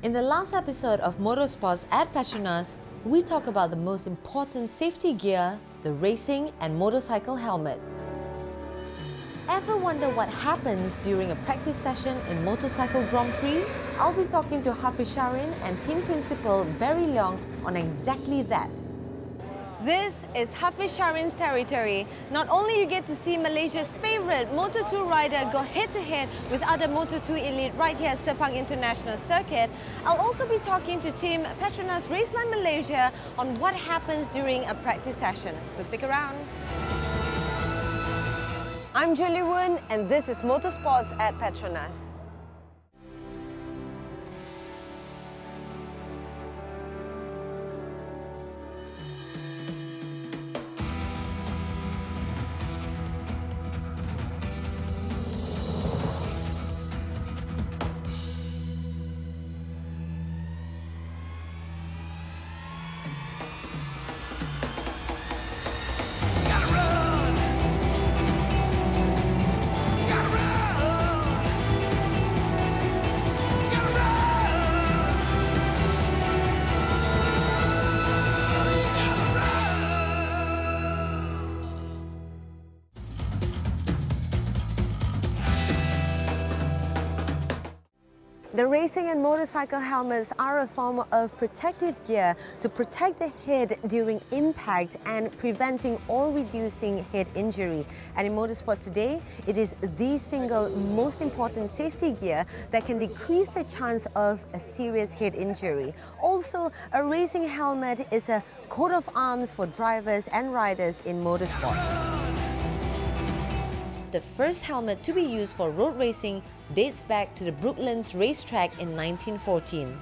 In the last episode of Motorsports at Petronas, we talk about the most important safety gear, the racing and motorcycle helmet. Ever wonder what happens during a practice session in Motorcycle Grand Prix? I'll be talking to Hafiz Sharin and team principal Barry Leong on exactly that. This is Hafiz Sharin's territory. Not only you get to see Malaysia's favourite Moto2 rider go head-to-head with other Moto2 elite right here at Sepang International Circuit, I'll also be talking to Team Petronas Raceline Malaysia on what happens during a practice session. So stick around. I'm Julie Woon and this is Motorsports at Petronas. The racing and motorcycle helmets are a form of protective gear to protect the head during impact and preventing or reducing head injury. And in motorsports today, it is the single most important safety gear that can decrease the chance of a serious head injury. Also, a racing helmet is a coat of arms for drivers and riders in motorsport. The first helmet to be used for road racing dates back to the Brooklands racetrack in 1914.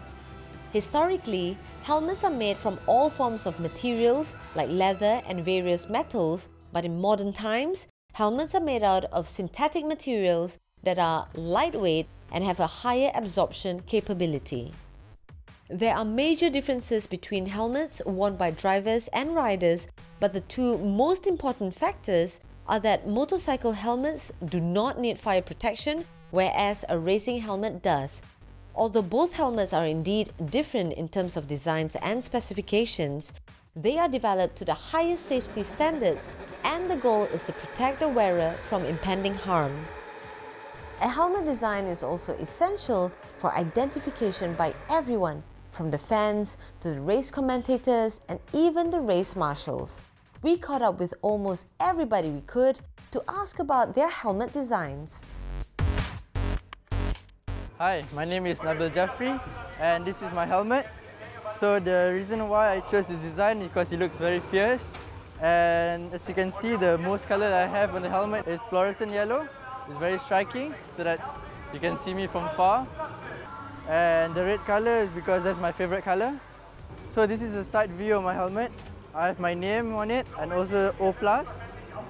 Historically, helmets are made from all forms of materials like leather and various metals, but in modern times, helmets are made out of synthetic materials that are lightweight and have a higher absorption capability. There are major differences between helmets worn by drivers and riders, but the two most important factors are that motorcycle helmets do not need fire protection, whereas a racing helmet does. Although both helmets are indeed different in terms of designs and specifications, they are developed to the highest safety standards, and the goal is to protect the wearer from impending harm. A helmet design is also essential for identification by everyone, from the fans to the race commentators and even the race marshals. We caught up with almost everybody we could to ask about their helmet designs. Hi, my name is Nabil Jaffrey and this is my helmet. So the reason why I chose this design is because it looks very fierce, and as you can see, the most color I have on the helmet is fluorescent yellow. It's very striking so that you can see me from far. And the red color is because that's my favorite color. So this is a side view of my helmet. I have my name on it and also O+.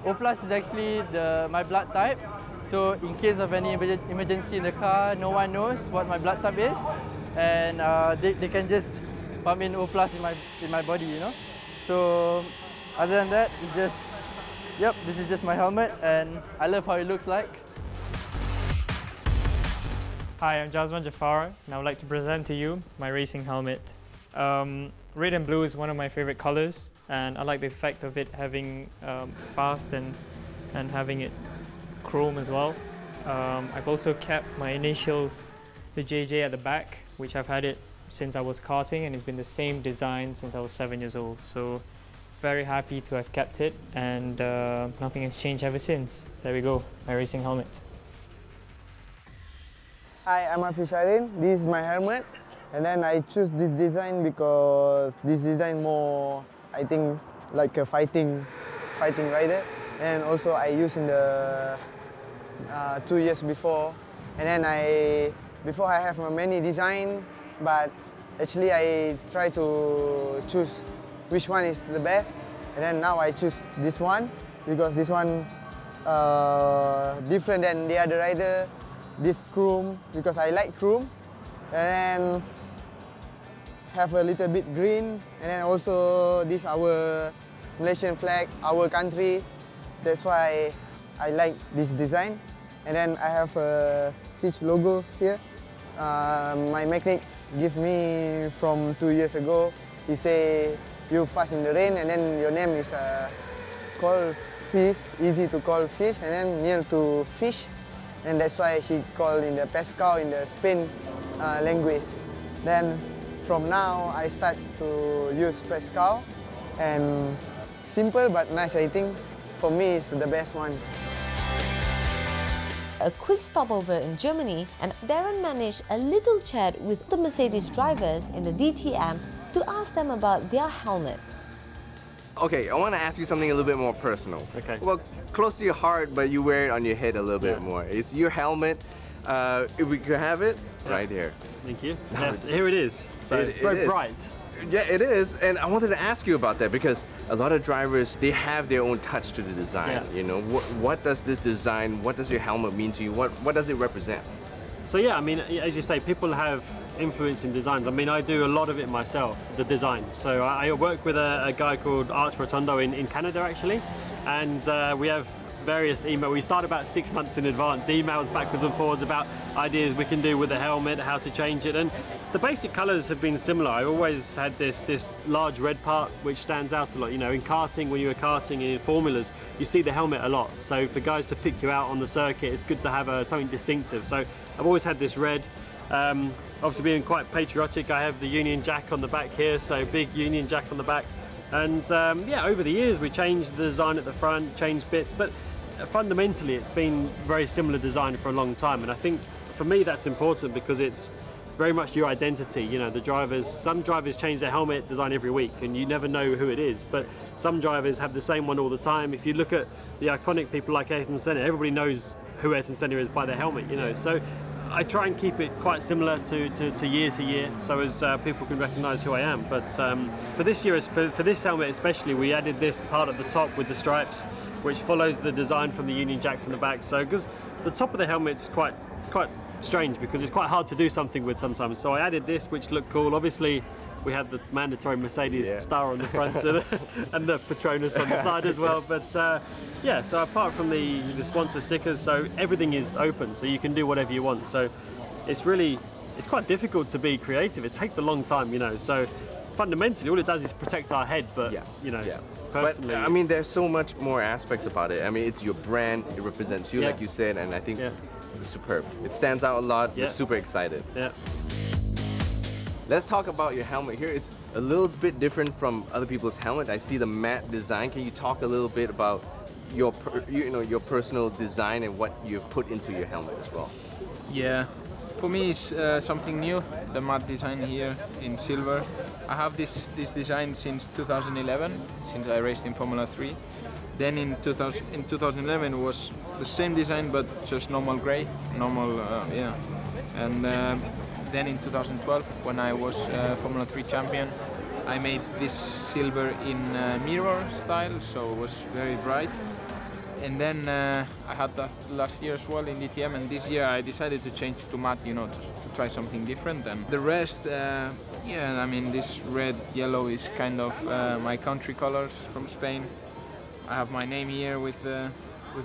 O+ is actually my blood type. So in case of any emergency in the car, no one knows what my blood type is, and they can just pump in O+ in my body, you know. So other than that, it's just, yep, this is just my helmet and I love how it looks like. Hi, I'm Jasmine Jafar and I would like to present to you my racing helmet. Red and blue is one of my favorite colors, and I like the effect of it having fast and having it chrome as well. I've also kept my initials, the JJ, at the back, which I've had it since I was karting, and it's been the same design since I was 7 years old. So very happy to have kept it, and nothing has changed ever since. There we go, my racing helmet. Hi, I'm Hafiz Sharin. This is my helmet. And then I choose this design because this design more, I think, like a fighting rider. And also I used in the 2 years before. And then before I have many design, but actually I try to choose which one is the best. And then now I choose this one because this one different than the other rider. This chrome, because I like chrome. And then have a little bit green, and then also this our Malaysian flag, our country. That's why I like this design. And then I have a fish logo here. My mechanic give me from 2 years ago. He say you fast in the rain, and then your name is called fish, easy to call fish, and then near to fish, and that's why he called in the pescado in the Spain language. Then from now I start to use pescado, and simple but nice. I think for me it's the best one. A quick stopover in Germany, and Darren managed a little chat with the Mercedes drivers in the DTM to ask them about their helmets. Okay, I want to ask you something a little bit more personal. Okay. Well, close to your heart, but you wear it on your head a little bit more. It's your helmet. If we could have it, right here. Thank you. Yes, here it is. So it's very bright. Yeah, it is, and I wanted to ask you about that because a lot of drivers, they have their own touch to the design. Yeah. You know, what does this design, what does your helmet mean to you? What does it represent? So yeah, I mean, as you say, people have influence in designs. I mean, I do a lot of it myself, the design. So I work with a guy called Arch Rotondo in Canada, actually, and we have various emails. We start about 6 months in advance, emails backwards and forwards about ideas we can do with the helmet, how to change it, and the basic colours have been similar. I always had this large red part which stands out a lot. You know, in karting, when you were karting in formulas, you see the helmet a lot. So for guys to pick you out on the circuit, it's good to have something distinctive. So I've always had this red. Obviously being quite patriotic, I have the Union Jack on the back here, so big Union Jack on the back. And yeah, over the years we changed the design at the front, changed bits, but fundamentally it's been very similar design for a long time. And I think for me that's important because it's very much your identity. You know, the drivers, some drivers change their helmet design every week and you never know who it is, but some drivers have the same one all the time. If you look at the iconic people like Ayrton Senna, everybody knows who Ayrton Senna is by their helmet, you know. So I try and keep it quite similar to year, so as people can recognise who I am. But for this year, for this helmet especially, we added this part at the top with the stripes, which follows the design from the Union Jack from the back. So because the top of the helmet is quite strange because it's quite hard to do something with sometimes. So I added this, which looked cool. Obviously, we had the mandatory Mercedes star on the front and the Petronas on the side as well. But yeah, so apart from the sponsor stickers, so everything is open, so you can do whatever you want. So it's quite difficult to be creative. It takes a long time, you know. So fundamentally, all it does is protect our head, but you know. Personally. But I mean, there's so much more aspects about it. I mean, it's your brand, it represents you, like you said, and I think it's superb. It stands out a lot. We're super excited. Yeah. Let's talk about your helmet here. It's a little bit different from other people's helmet. I see the matte design. Can you talk a little bit about your personal design and what you've put into your helmet as well? Yeah, for me it's something new, the matte design here in silver. I have this design since 2011, since I raced in Formula 3. Then in 2011 it was the same design but just normal grey, and then in 2012, when I was Formula 3 champion, I made this silver in mirror style, so it was very bright. And then I had that last year as well in DTM, and this year I decided to change to matte, you know, to try something different. And the rest, yeah, I mean, this red, yellow is kind of my country colors from Spain. I have my name here with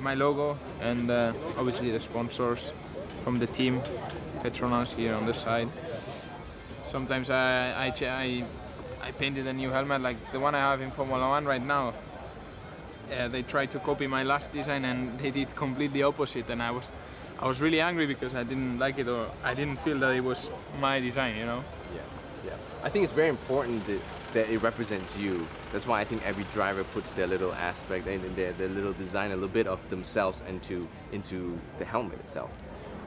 my logo, and obviously the sponsors from the team, PETRONAS here on the side. Sometimes I painted a new helmet, like the one I have in Formula 1 right now. They tried to copy my last design and they did completely opposite, and I was really angry because I didn't like it, or I didn't feel that it was my design, you know? Yeah. I think it's very important that it represents you. That's why I think every driver puts their little aspect and their little design, a little bit of themselves into the helmet itself.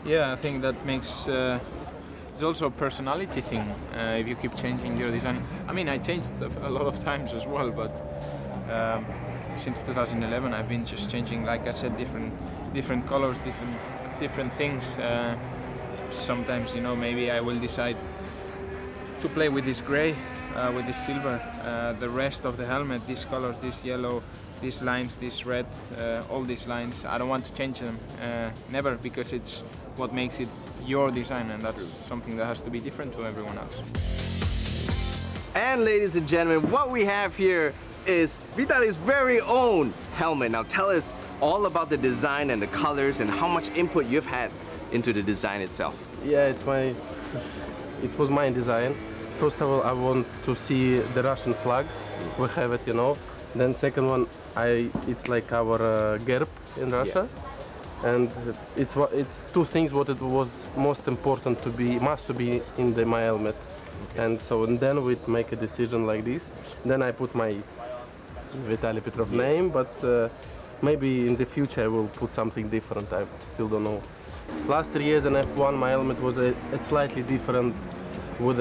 Yeah, I think that makes it's also a personality thing. If you keep changing your design, I mean, I changed a lot of times as well, but since 2011 I've been just changing, like I said, different colors, different things. Sometimes, you know, maybe I will decide to play with this gray, with this silver. The rest of the helmet, these colors, this yellow, these lines, this red, all these lines, I don't want to change them, never, because it's what makes it your design, and that's something that has to be different to everyone else. And ladies and gentlemen, what we have here is Vitaly's very own helmet. Now tell us all about the design and the colors and how much input you've had into the design itself. Yeah, it's my it was my design. First of all, I want to see the Russian flag. We have it, you know. Then second one, it's like our gerb in Russia. And it's two things what it was most important to be, must to be in my helmet. And so then we make a decision like this. Then I put my Vitaly Petrov name, but maybe in the future I will put something different. I still don't know. Last 3 years in F1, my helmet was a slightly different, with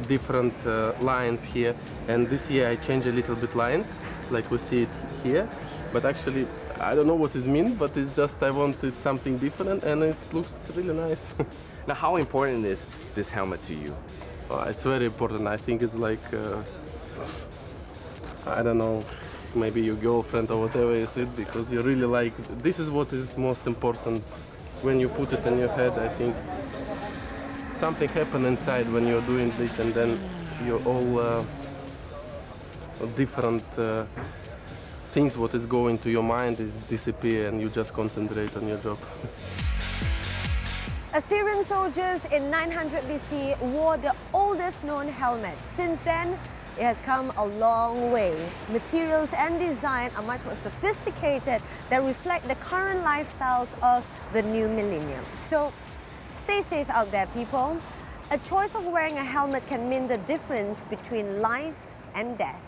different lines here. And this year I changed a little bit lines, like we see it here. But actually, I don't know what it means, but it's just I wanted something different, and it looks really nice. Now, how important is this helmet to you? It's very important. I think it's like, I don't know, maybe your girlfriend or whatever is it, because you really like, this is what is most important. When you put it in your head, I think something happens inside when you're doing this, and then you're all different things what is going to your mind is disappear, and you just concentrate on your job. Assyrian soldiers in 900 BC wore the oldest known helmet. Since then, it has come a long way. Materials and design are much more sophisticated that reflect the current lifestyles of the new millennium. So, stay safe out there, people. A choice of wearing a helmet can mean the difference between life and death.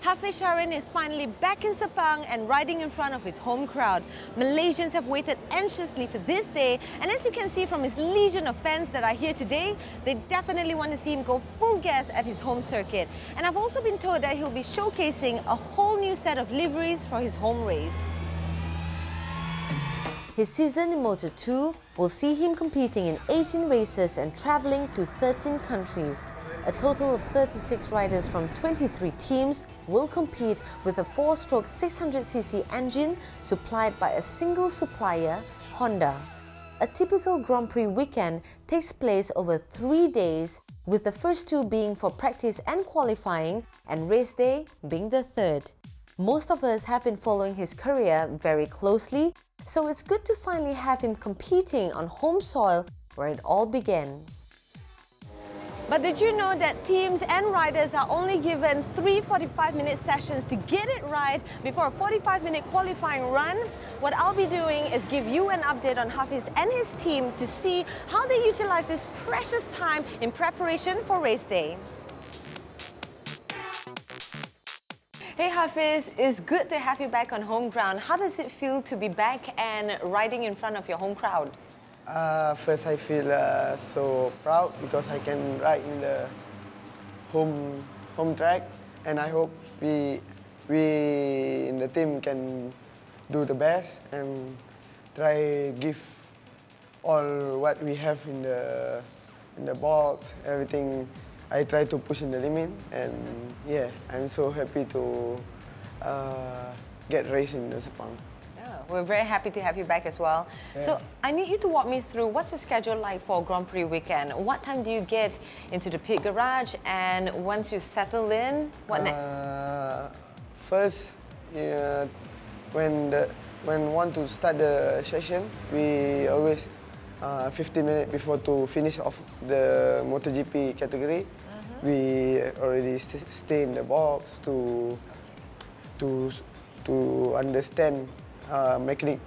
Hafiz Sharin is finally back in Sepang and riding in front of his home crowd. Malaysians have waited anxiously for this day, and as you can see from his legion of fans that are here today, they definitely want to see him go full gas at his home circuit. And I've also been told that he'll be showcasing a whole new set of liveries for his home race. His season in Moto2 will see him competing in 18 races and travelling to 13 countries. A total of 36 riders from 23 teams will compete with a 4-stroke 600cc engine supplied by a single supplier, Honda. A typical Grand Prix weekend takes place over 3 days, with the first 2 being for practice and qualifying, and race day being the third. Most of us have been following his career very closely, so it's good to finally have him competing on home soil where it all began. But did you know that teams and riders are only given 3 45-minute sessions to get it right before a 45-minute qualifying run? What I'll be doing is give you an update on Hafiz and his team to see how they utilize this precious time in preparation for race day. Hey Hafiz, it's good to have you back on home ground. How does it feel to be back and riding in front of your home crowd? First, I feel so proud because I can ride in the home track, and I hope we in the team can do the best and try give all what we have in the box, everything. I try to push in the limit, and yeah, I'm so happy to get racing in the Sepang. We're very happy to have you back as well. Yeah. So I need you to walk me through what's your schedule like for Grand Prix weekend. What time do you get into the pit garage, and once you settle in, what next? First, when want to start the session, we always 15 minutes before to finish off the MotoGP category. We already stay in the box to understand mechanic,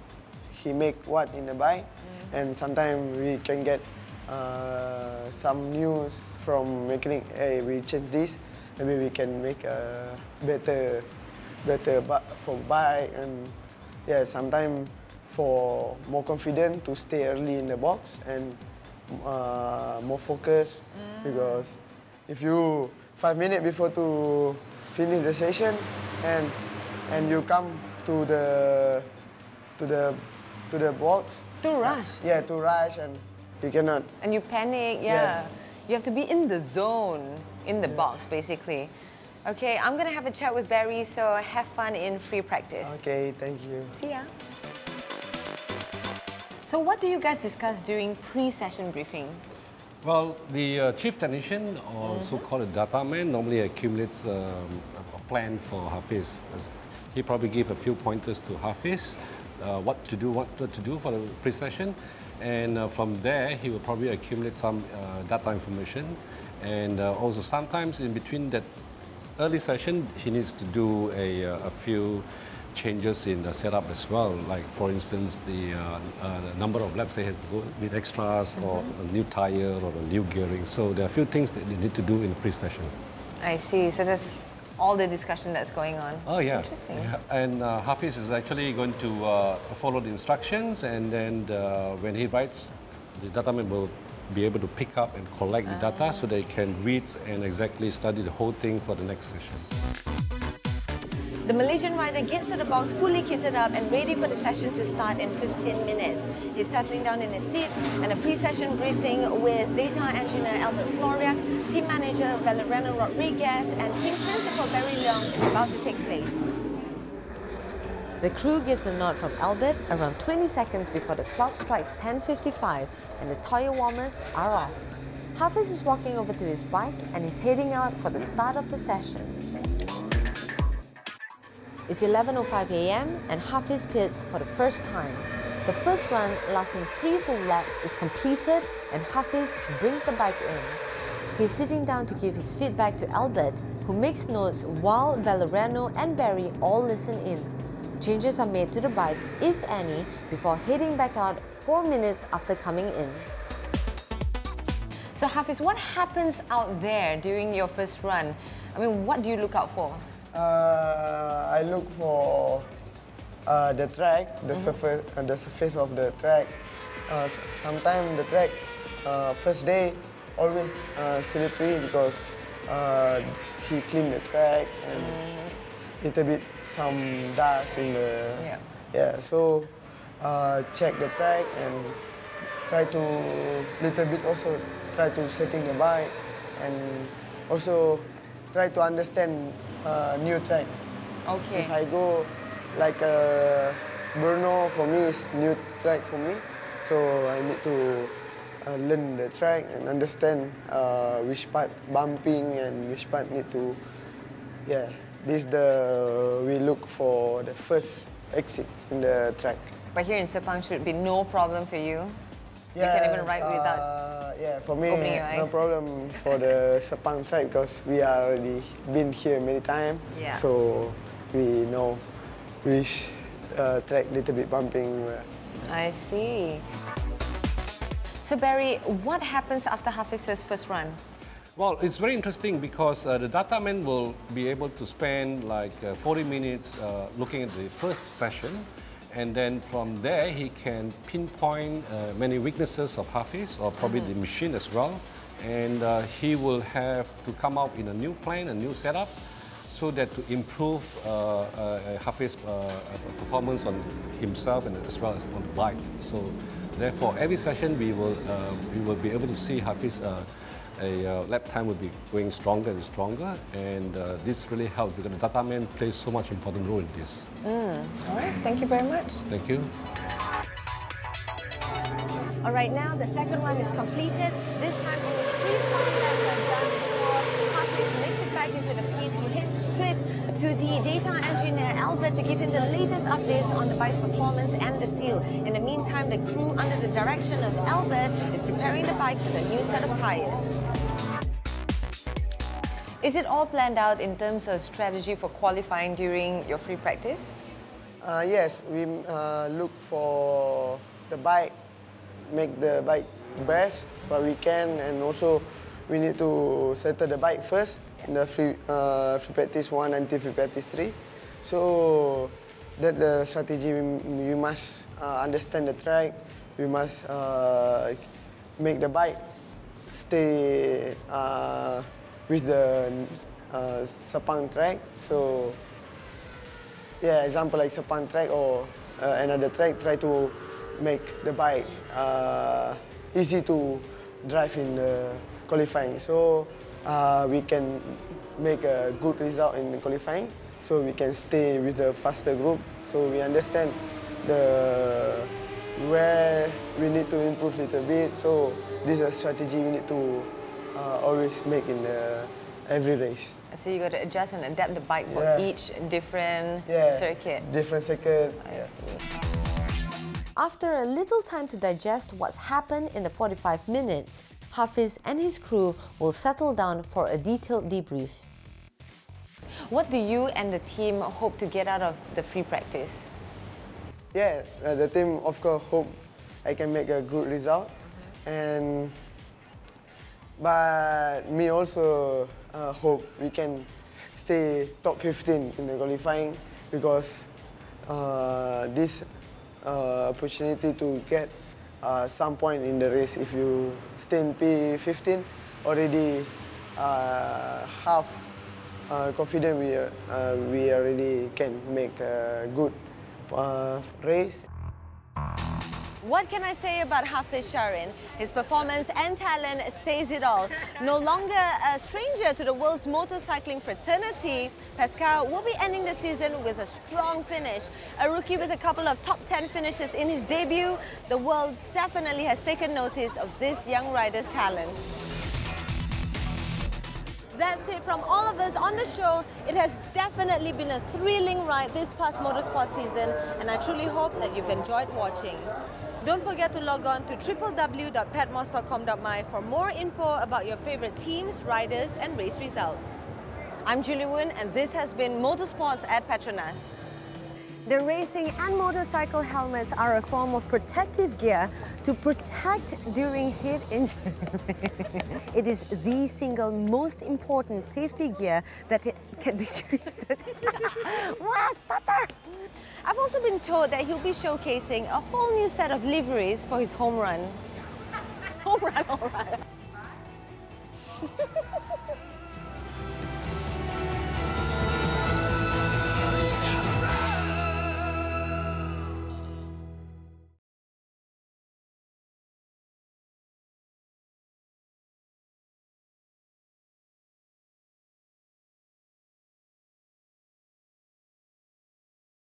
he make what in the bike, and sometimes we can get some news from mechanic. Hey, we change this, maybe we can make a better for bike, and yeah, sometimes for more confident to stay early in the box and more focused, because if you 5 minutes before to finish the session and you come to the box. To rush. Yeah, to rush, and you cannot. And you panic, yeah. You have to be in the zone, in the box, basically. Okay, I'm gonna have a chat with Barry, so have fun in free practice. Okay, thank you. See ya. So what do you guys discuss during pre-session briefing? Well, the chief technician, or so-called data man, normally accumulates a plan for Hafiz. he probably gave a few pointers to Hafiz, what to do for the pre-session. And from there, he will probably accumulate some data information. And also sometimes in between that early session, he needs to do a few changes in the setup as well. Like for instance, the number of laps they has to go with extras, or a new tire, or a new gearing. So there are a few things that they need to do in the pre-session. I see. So that's all the discussion that's going on. Oh yeah. Interesting. Yeah. And Hafiz is actually going to follow the instructions, and then when he writes, the dataman will be able to pick up and collect the data so they can read and exactly study the whole thing for the next session. The Malaysian rider gets to the box fully kitted up and ready for the session to start in 15 minutes. He's settling down in his seat, and a pre-session briefing with data engineer Albert Floriak, team manager Valeriano Rodriguez, and team principal Barry Leong is about to take place. The crew gets a nod from Albert around 20 seconds before the clock strikes 10:55 and the tire warmers are off. Hafiz is walking over to his bike and is heading out for the start of the session. It's 11:05 a.m. and Hafiz pits for the first time. The first run, lasting 3 full laps, is completed and Hafiz brings the bike in. He's sitting down to give his feedback to Albert, who makes notes while Valeriano and Barry all listen in. Changes are made to the bike, if any, before heading back out 4 minutes after coming in. So Hafiz, what happens out there during your first run? I mean, what do you look out for? I look for the track, the surface of the track. Sometimes the track, first day, always slippery because he cleaned the track and little bit some dust in the so check the track and try to little bit also try to setting the bike and also try to understand new track. Okay. If I go like Brno, for me is new track for me, so I need to learn the track and understand which part bumping and which part need to, this we look for the first exit in the track. But here in Sepang should be no problem for you. You can even ride without for me, opening your eyes. no problem for the Sepang track because we already been here many times. Yeah. So we know which track little bit bumping. I see. So Barry, what happens after Hafiz's first run? Well, it's very interesting because the dataman will be able to spend like 40 minutes looking at the first session, and then from there he can pinpoint many weaknesses of Hafiz or probably the machine as well, and he will have to come out in a new plan, a new setup, so that to improve Hafiz's performance on himself and as well as on the bike. So therefore, every session we will be able to see Hafiz lap time will be going stronger and stronger, and this really helps because the dataman plays so much important role in this. All right, thank you very much. Thank you. All right, now the second one is completed. This time only 3 fast laps are done before Hafiz makes it back into the pit. He heads straight to the data engineer Albert to give him the latest updates on the bike's performance and the field. In the meantime, the crew under the direction of Albert is preparing the bike with a new set of tires. Is it all planned out in terms of strategy for qualifying during your free practice? Yes, we look for the bike, make the bike best what we can, and also we need to settle the bike first in the free practice 1 until free practice 3. So that's the strategy. We must understand the track. We must make the bike stay with the Sepang track. So example like Sepang track or another track, try to make the bike easy to drive in the qualifying. So we can make a good result in qualifying. So we can stay with the faster group. So we understand where we need to improve a little bit. So this is a strategy we need to always make in the every race. So you got to adjust and adapt the bike for each different circuit. Different circuit. I see. After a little time to digest what's happened in the 45 minutes, Hafiz and his crew will settle down for a detailed debrief. What do you and the team hope to get out of the free practice? Yeah, the team of course hope I can make a good result, but me also hope we can stay top 15 in the qualifying, because this opportunity to get some point in the race. If you stay in P15, already half confident we already can make a good race. What can I say about Hafiz Sharin? His performance and talent says it all. No longer a stranger to the world's motorcycling fraternity, Pascal will be ending the season with a strong finish. A rookie with a couple of top 10 finishes in his debut, the world definitely has taken notice of this young rider's talent. That's it from all of us on the show. It has definitely been a thrilling ride this past motorsport season, and I truly hope that you've enjoyed watching. Don't forget to log on to www.petmos.com.my for more info about your favorite teams, riders and race results. I'm Julie Woon, and this has been Motorsports at Petronas. The racing and motorcycle helmets are a form of protective gear to protect during heat injury. It is the single most important safety gear that can decrease the... Wow, stutter! I've also been told that he'll be showcasing a whole new set of liveries for his home run. Home run, all right.